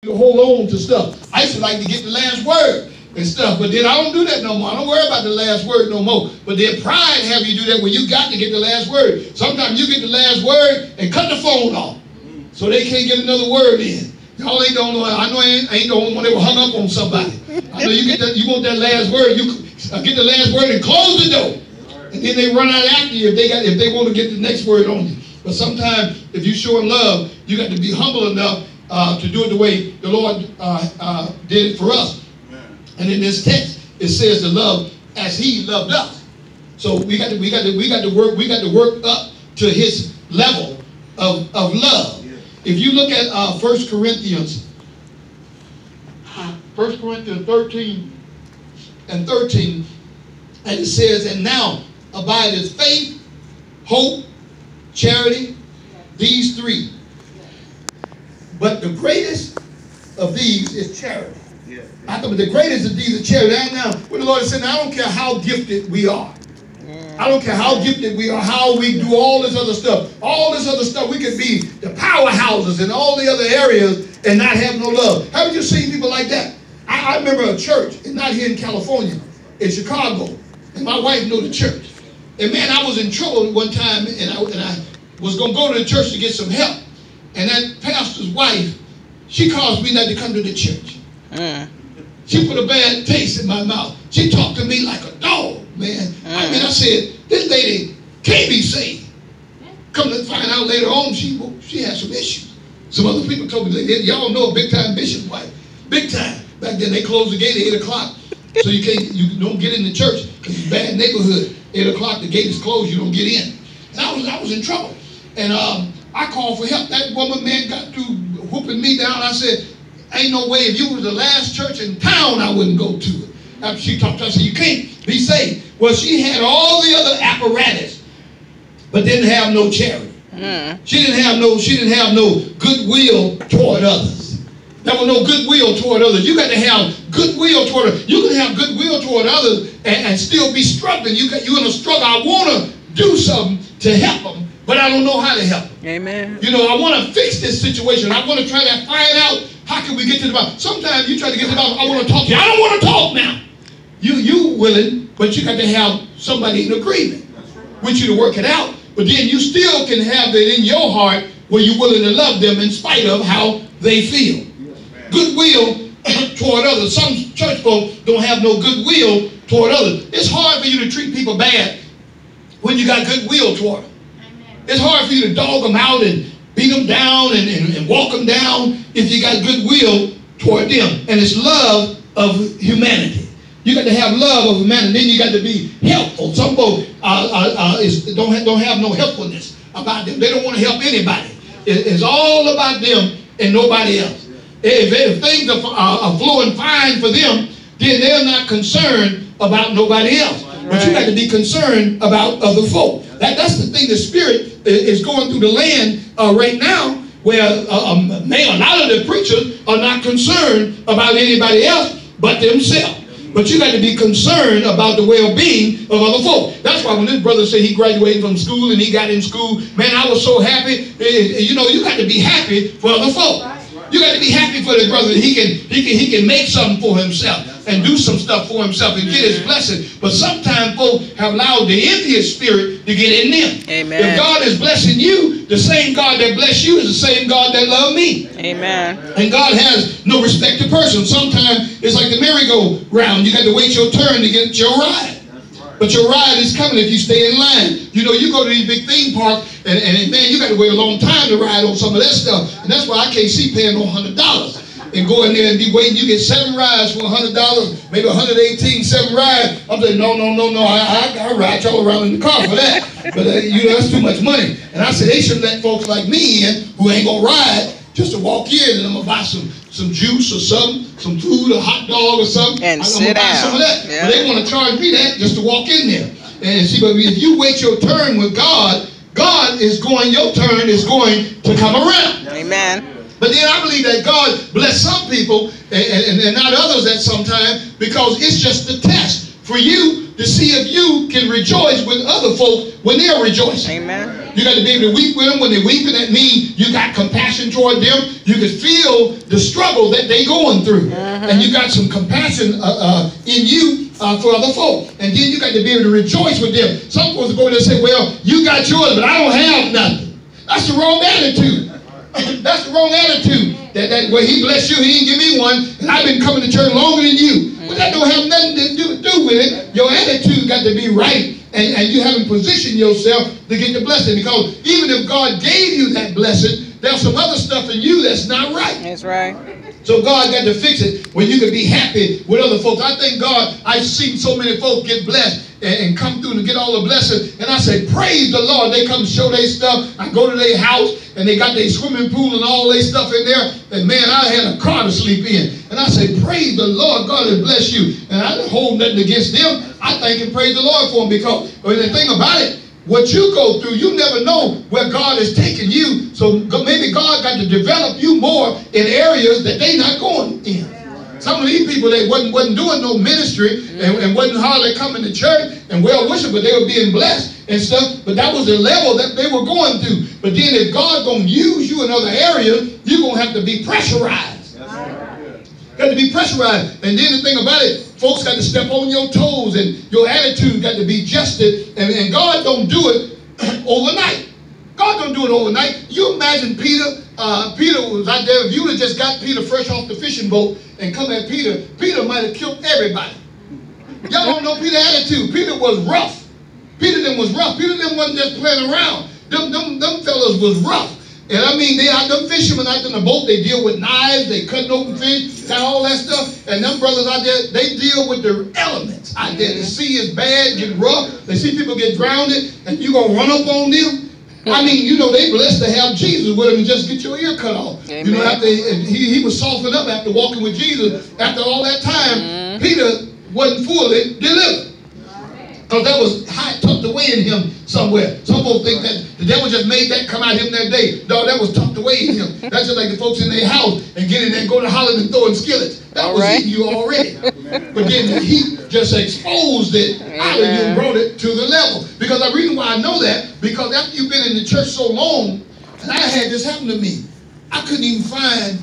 to hold on to stuff. I used to like to get the last word and stuff, but then I don't do that no more. I don't worry about the last word no more. But then pride have you do that when you got to get the last word. Sometimes you get the last word and cut the phone off, so they can't get another word in. Y'all ain't don't know. I know I ain't the only one that was hung up on somebody. I know you get that. You want that last word. You get the last word and close the door, and then they run out after you if they want to get the next word on you. But sometimes if you show love, you got to be humble enough to do it the way the Lord did it for us. And in this text, it says to love as He loved us. So we got to work up to His level of love. If you look at 1 Corinthians 13 and 13, and it says, and now abideth faith, hope, charity, these three. But the greatest of these is charity. I thought the greatest of these is charity. Now, when the Lord is saying, I don't care how gifted we are. I don't care how gifted we are, how we do all this other stuff. All this other stuff, we could be the powerhouses in all the other areas and not have no love. Haven't you seen people like that? I remember a church, and not here in California, in Chicago, and my wife knew the church. And man, I was in trouble one time, and I was going to go to the church to get some help. And that pastor's wife, she caused me not to come to the church. She put a bad taste in my mouth. She talked to me like a dog, man. I mean, I said, this lady can't be saved. Come to find out later on, she had some issues. Some other people told me, y'all know a big-time bishop's wife. Big time. Back then, they closed the gate at 8 o'clock. So you don't get in the church because it's a bad neighborhood. 8 o'clock, the gate is closed, you don't get in. And I was in trouble. And I called for help. That woman, man, got through whooping me down. I said, ain't no way, if you was the last church in town, I wouldn't go to it. After she talked to us, I said, you can't be saved. Well, she had all the other apparatus, but didn't have no charity. She didn't have no goodwill toward others. There was no goodwill toward others. You got to have goodwill toward others. You can have goodwill toward others and still be struggling. You're in a struggle. I want to do something to help them, but I don't know how to help them. Amen. You know, I want to fix this situation. I want to try to find out how can we get to the bottom. Sometimes you try to get to the bottom. I want to talk to you. I don't want to talk now. You willing, but you got to have somebody in agreement with you to work it out. But then you still can have it in your heart where you're willing to love them in spite of how they feel. Goodwill toward others. Some church folk don't have no goodwill toward others. It's hard for you to treat people bad when you got goodwill toward them. It's hard for you to dog them out and beat them down and walk them down if you got goodwill toward them. And it's love of humanity. You got to have love of humanity. Then you got to be helpful. Some folk don't have no helpfulness about them. They don't want to help anybody. It's all about them and nobody else. If things are flowing fine for them, then they're not concerned about nobody else. Right. But you got to be concerned about other folk. That's the thing. The Spirit is going through the land right now, where a lot of the preachers are not concerned about anybody else but themselves. But you got to be concerned about the well-being of other folk. That's why when this brother said he graduated from school and he got in school, man, I was so happy. You know, you got to be happy for other folk. You got to be happy for the brother that he can make something for himself and do some stuff for himself and get his blessing. But sometimes folk have allowed the envious spirit to get in them. Amen. If God is blessing you, the same God that blessed you is the same God that loved me. Amen. And God has no respect to person. Sometimes it's like the merry-go-round. You got to wait your turn to get your ride. But your ride is coming if you stay in line. You know, you go to these big theme parks, and man, you got to wait a long time to ride on some of that stuff. And that's why I can't see paying no $100 and go in there and be waiting. You get 7 rides for $100, maybe 118, 7 rides. I'm saying, no, I ride y'all around in the car for that. But you know, that's too much money. And I said they should let folks like me in who ain't gonna ride just to walk in, and I'm gonna buy some juice or something, some food, a hot dog or something. And I'm gonna buy some of that. Yeah. But they want to charge me that just to walk in there. And see, but if you wait your turn with God, your turn is going to come around. Amen. But then I believe that God bless some people and not others at some time, because it's just a test for you to see if you can rejoice with other folks when they're rejoicing. Amen. You got to be able to weep with them when they're weeping. That means you got compassion toward them. You can feel the struggle that they're going through. And you got some compassion in you for other folk. And then you got to be able to rejoice with them. Some folks go there and say, well, you got yours, but I don't have nothing. That's the wrong attitude. That's the wrong attitude. That well, he blessed you, he didn't give me one, and I've been coming to church longer than you. But that don't have nothing to do with it. Your attitude got to be right, and you haven't positioned yourself to get the blessing. Because even if God gave you that blessing, there's some other stuff in you that's not right. That's right. So God got to fix it when you can be happy with other folks. I thank God I've seen so many folks get blessed and come through and get all the blessings. And I say, praise the Lord. They come show their stuff. I go to their house and they got their swimming pool and all their stuff in there. And man, I had a car to sleep in. And I say, praise the Lord. God has blessed you. And I don't hold nothing against them. I thank and praise the Lord for them, because the thing about it, what you go through, you never know where God is taking you. So maybe God got to develop you more in areas that they not going in. Some of these people, they wasn't doing no ministry and wasn't hardly coming to church and well wishing, but they were being blessed and stuff. But that was the level that they were going through. But then if God gonna use you in other areas, you're gonna have to be pressurized. Got to be pressurized. And then the thing about it, folks got to step on your toes, and your attitude got to be adjusted. And God don't do it overnight. God don't do it overnight. You imagine Peter. Peter was out there. If you would have just got Peter fresh off the fishing boat and come at Peter, Peter might have killed everybody. Y'all don't know Peter's attitude. Peter was rough. Peter them was rough. Peter them wasn't just playing around. Them fellas was rough. And I mean, they out them fishermen out in the boat, they deal with knives, they cutting open fish, got all that stuff. And them brothers out there, they deal with the elements out there. The sea is bad, get rough. They see people get drowned, and you gonna run up on them? I mean, you know, they blessed to have Jesus with them and just get your ear cut off. Amen. You know, after he was softened up after walking with Jesus. After all that time, Peter wasn't fully delivered. Because that was tucked away in him somewhere. Some folks think that the devil just made that come out of him that day. No, that was tucked away in him. That's just like the folks in their house and get in there and go to hollering and throwing skillets. That was in you already. But then the heat just exposed it out of you and brought it to the level. Because the reason why I know that, because after you've been in the church so long, and I had this happen to me, I couldn't even find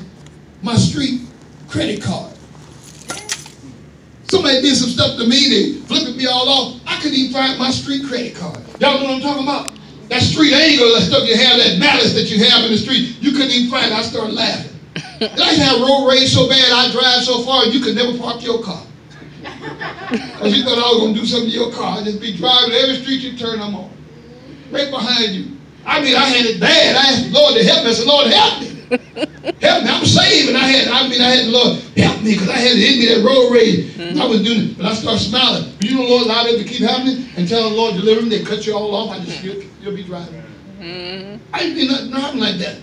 my street credit card. Somebody did some stuff to me, they flipping me all off. I couldn't even find my street credit card. Y'all know what I'm talking about? That street anger, that stuff you have, that malice that you have in the street, you couldn't even find it. I started laughing. And I had road rage so bad, I drive so far, you could never park your car. Because you thought I was going to do something to your car. I'd just be driving every street you turn, I'm on. Right behind you. I mean, I had it bad. I asked the Lord to help me. I said, Lord, help me. Help me. I'm saved. And I had the Lord help me, because I had it in me, that road rage. I was doing it. But I started smiling. But you know, Lord allowed it to keep happening until the Lord delivered me. They cut you all off. I just, you'll be driving. I didn't do nothing like that.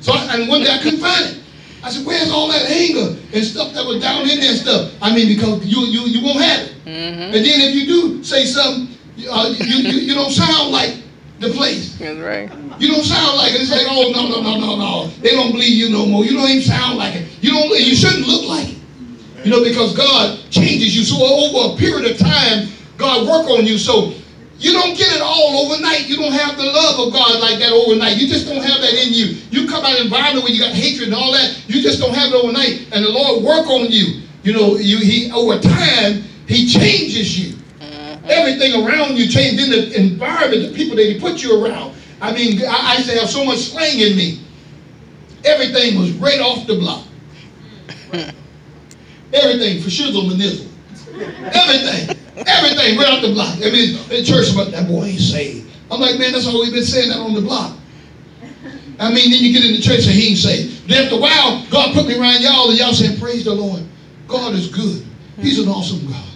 So and one day I couldn't find it. I said, where's all that anger and stuff that was down in there and stuff? I mean, because you won't have it. And then if you do say something, you don't sound like the place. That's right. You don't sound like it. It's like, oh, no. They don't believe you no more. You don't even sound like it. You shouldn't look like it. You know, because God changes you. So over a period of time, God work on you. So you don't get it all overnight. You don't have the love of God like that overnight. You just don't have that in you. You come out of an environment where you got hatred and all that. You just don't have it overnight. And the Lord work on you. You know, he over time, he changes you. Everything around you changed. In the environment, the people that he put you around. I mean, I used to have so much slang in me. Everything was right off the block. Everything for shizzle and nizzle. Everything right off the block. I mean, in church, but that boy ain't saved. I'm like, man, that's all we've been saying that on the block. I mean, then you get in the church and he ain't saved. Then after a while, God put me around y'all and y'all saying, praise the Lord. God is good. He's an awesome God.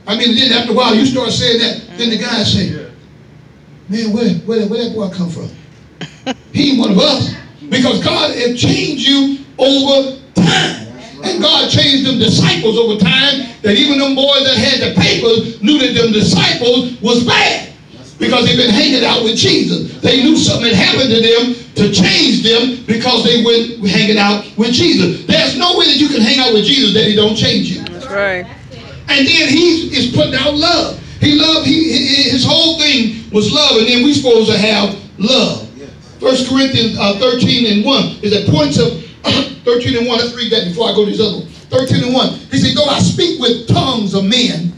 I mean, then after a while, you start saying that. Then the guy say, man, where that boy come from? He ain't one of us. Because God has changed you over time. And God changed them disciples over time, that even them boys that had the papers knew that them disciples was bad. Because they've been hanging out with Jesus. They knew something had happened to them to change them because they went hanging out with Jesus. There's no way that you can hang out with Jesus that he don't change you. That's right. And then he is putting out love. He loved, his whole thing was love, and then we're supposed to have love. 1 Corinthians 13:1 is a point of 13:1. Let's read that before I go to this other one. 13:1. He said, though I speak with tongues of men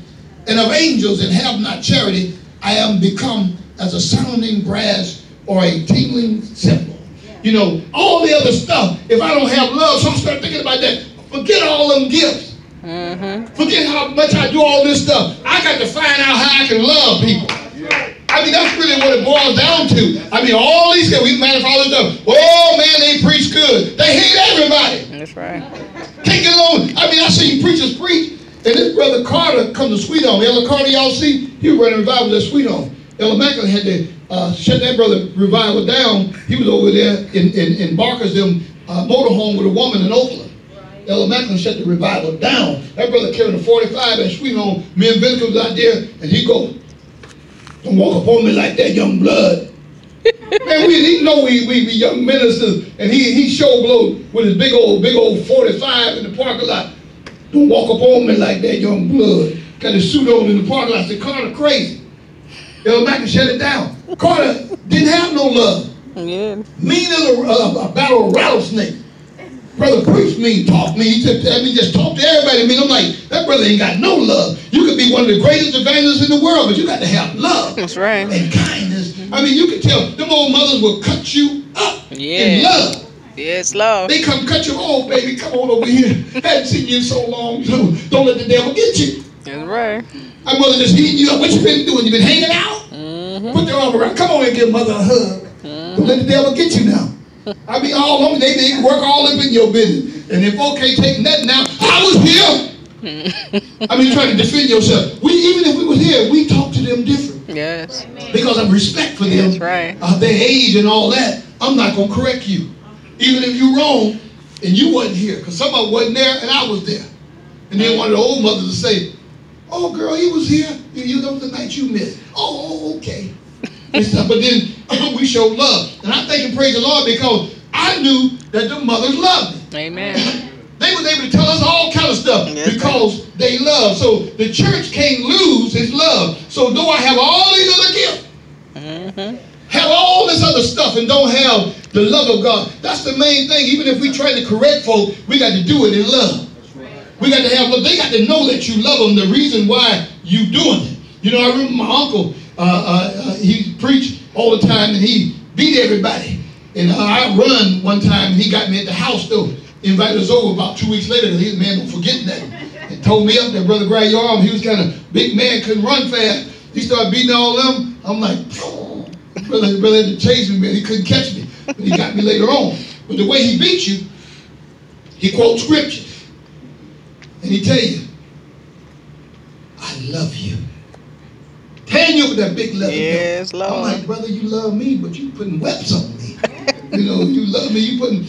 and of angels and have not charity, I am become as a sounding brass or a tingling cymbal. You know, all the other stuff, if I don't have love, so I'm start thinking about that. Forget all them gifts. Forget how much I do all this stuff. I got to find out how I can love people. I mean, that's really what it boils down to. I mean, all these guys, we manage all this stuff. Oh, man, they preach good. They hate everybody. That's right. Can't get along. I mean, I seen preachers preach, and this brother Carter come to Sweet Home. Ella Carter, y'all see? He was running revival at Sweet Home. Ella Macklin had to shut that brother revival down. He was over there in Barker's motorhome with a woman in Oakland. Ella Macklin shut the revival down. That brother carrying a 45 at Sweet Home. Me and Vinegar was out there, and he go, don't walk up on me like that, young blood. Man, he know we young ministers, and he show blow with his big old 45 in the parking lot. Don't walk up on me like that, young blood. Got his suit on in the parking lot. I said, Carter crazy. Ella Macklin shut it down. Carter didn't have no love. Yeah. Mean as a battle of rattlesnake. Brother preached me, talked me. He said, just talk to everybody. I mean, I'm like, that brother ain't got no love. You could be one of the greatest evangelists in the world, but you got to have love. That's right. And kindness. I mean, you can tell them old mothers will cut you up in love. Yes, love. They come cut you off, baby. Come on over here. Hadn't seen you in so long. Don't let the devil get you. That's right. My mother just heating you up. What you been doing? You been hanging out? Put your arm around. Come on and give mother a hug. Don't let the devil get you now. I mean, all of them, they work all up in your business. And if folk can't take nothing now, I was here. I mean, trying to defend yourself. Even if we were here, we talk to them different. Yes. Because of respect for them. That's right. Their age and all that. I'm not going to correct you. Even if you're wrong and you wasn't here. Because somebody wasn't there and I was there. And then one of the old mothers would say, oh, girl, he was here. You know the night you missed. Oh, okay. But then we show love. And I thank and praise the Lord because I knew that the mothers loved me. Amen. They was able to tell us all kind of stuff because they love. So the church can't lose its love. So though I have all these other gifts, have all this other stuff and don't have the love of God, that's the main thing. Even if we try to correct folk, we got to do it in love. We got to have love. They got to know that you love them, the reason why you doing it. You know, I remember my uncle, he preached all the time and he beat everybody. And I run one time and he got me at the house though. Invited us over about 2 weeks later because he was man don't forget that. And told me up there, brother, grab your arm. He was kind of big man, couldn't run fast. He started beating all of them. I'm like, brother had to chase me, man. He couldn't catch me. But he got me later on. But the way he beat you, he quotes scriptures. And he tell you, I love you. Tearing you with that big love. Yes, Lord. I'm like, brother, you love me, but you putting webs on me. You know, you love me, you putting,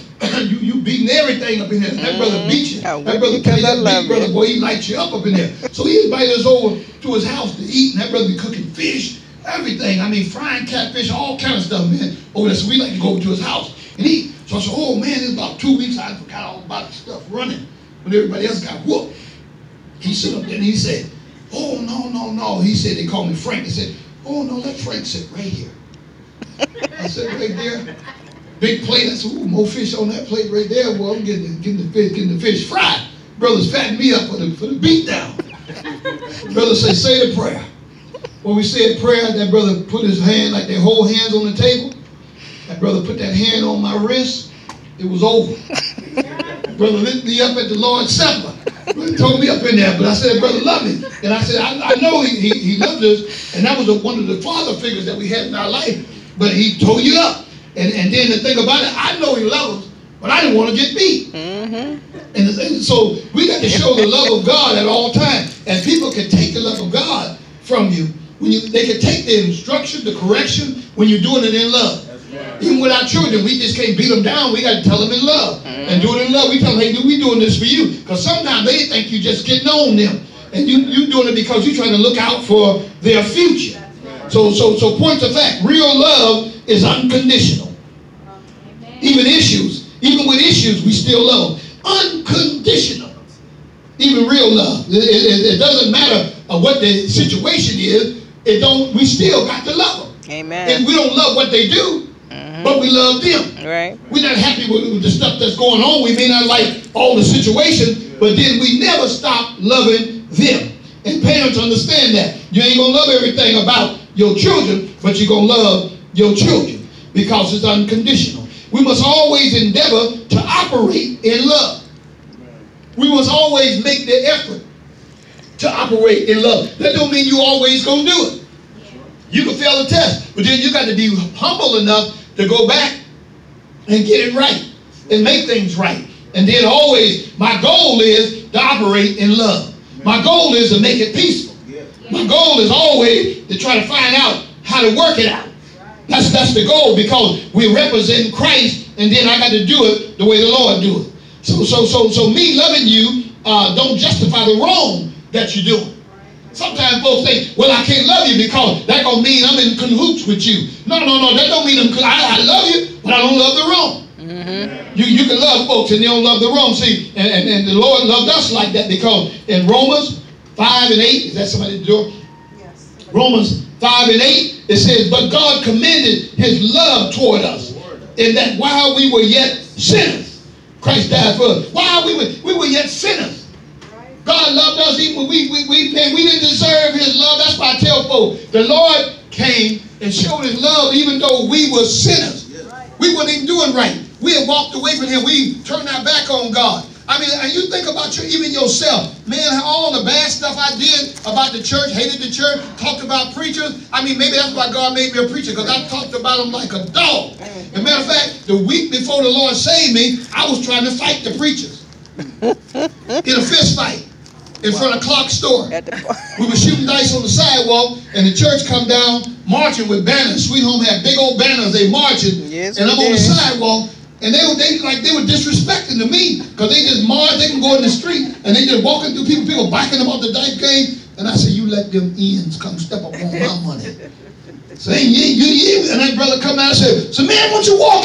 you beating everything up in there. That brother beat you. That brother tell you that big brother, boy, he lights you up in there. So he invited us over to his house to eat, and that brother be cooking fish, everything. I mean, frying catfish, all kind of stuff, man, over there. So we like to go over to his house and eat. So I said, oh man, it's about 2 weeks, I forgot all about the stuff running. When everybody else got whooped. He stood up there and he said, oh, no. He said, they called me Frank. He said, oh, no, let Frank sit right here. I said, right there. Big plate. I said, ooh, more fish on that plate right there. Well, I'm getting the fish fried. Brothers fattened me up for the beat down. Brother say the prayer. When we said prayer, that brother put his hand, like they hold hands on the table. That brother put that hand on my wrist. It was over. Brother lifted me up at the Lord's Supper. Brother told me up in there, but I said, brother, love me. And I said, I know he loved us, and that was one of the father figures that we had in our life, but he told you up. And then the thing about it, I know he loved us, but I didn't want to get beat. And so we got to show the love of God at all times. And people can take the love of God from you. They can take the instruction, the correction, when you're doing it in love. Even with our children, we just can't beat them down. We got to tell them in love. And do it in love. We tell them, hey, we doing this for you. Because sometimes they think you just getting on them. And you doing it because you're trying to look out for their future. So point of fact, real love is unconditional. Even with issues, we still love them. Unconditional. Even real love. It doesn't matter what the situation is. We still got to love them. Amen. And we don't love what they do, but we love them. Right. We're not happy with the stuff that's going on. We may not like all the situation, but then we never stop loving them. And parents understand that. You ain't going to love everything about your children, but you're going to love your children because it's unconditional. We must always endeavor to operate in love. We must always make the effort to operate in love. That don't mean you always going to do it. You can fail a test, but then you got to be humble enough to go back and get it right and make things right. And then always, my goal is to operate in love. My goal is to make it peaceful. My goal is always to try to find out how to work it out. That's the goal, because we represent Christ, and then I got to do it the way the Lord do it. So me loving you don't justify the wrong that you're doing. Sometimes folks think, well, I can't love you because that gonna mean I'm in cahoots with you. No, that don't mean I love you, but I don't love the wrong. You can love folks and they don't love the wrong. See, and the Lord loved us like that, because in Romans 5 and 8, is that somebody at the door? Yes. Romans 5 and 8, it says, but God commended his love toward us, in that while we were yet sinners, Christ died for us. While we were yet sinners, God loved us even when we didn't deserve his love. That's why I tell folks, the Lord came and showed his love even though we were sinners. We weren't even doing right. We had walked away from him. We turned our back on God. I mean, and you think about even yourself. Man, all the bad stuff I did about the church, hated the church, talked about preachers. I mean, maybe that's why God made me a preacher, because I talked about them like a dog. As a matter of fact, the week before the Lord saved me, I was trying to fight the preachers in a fist fight in front of Clark's store. We were shooting dice on the sidewalk, and the church come down marching with banners. Sweet Home had big old banners. They marching, and I'm on the sidewalk. And they were disrespecting to me, because they just march. They can go in the street and they just walking through people backing them off the dice game. And I said, you let them ends come step up on my money. So and that brother come out and said, so man, why don't you walk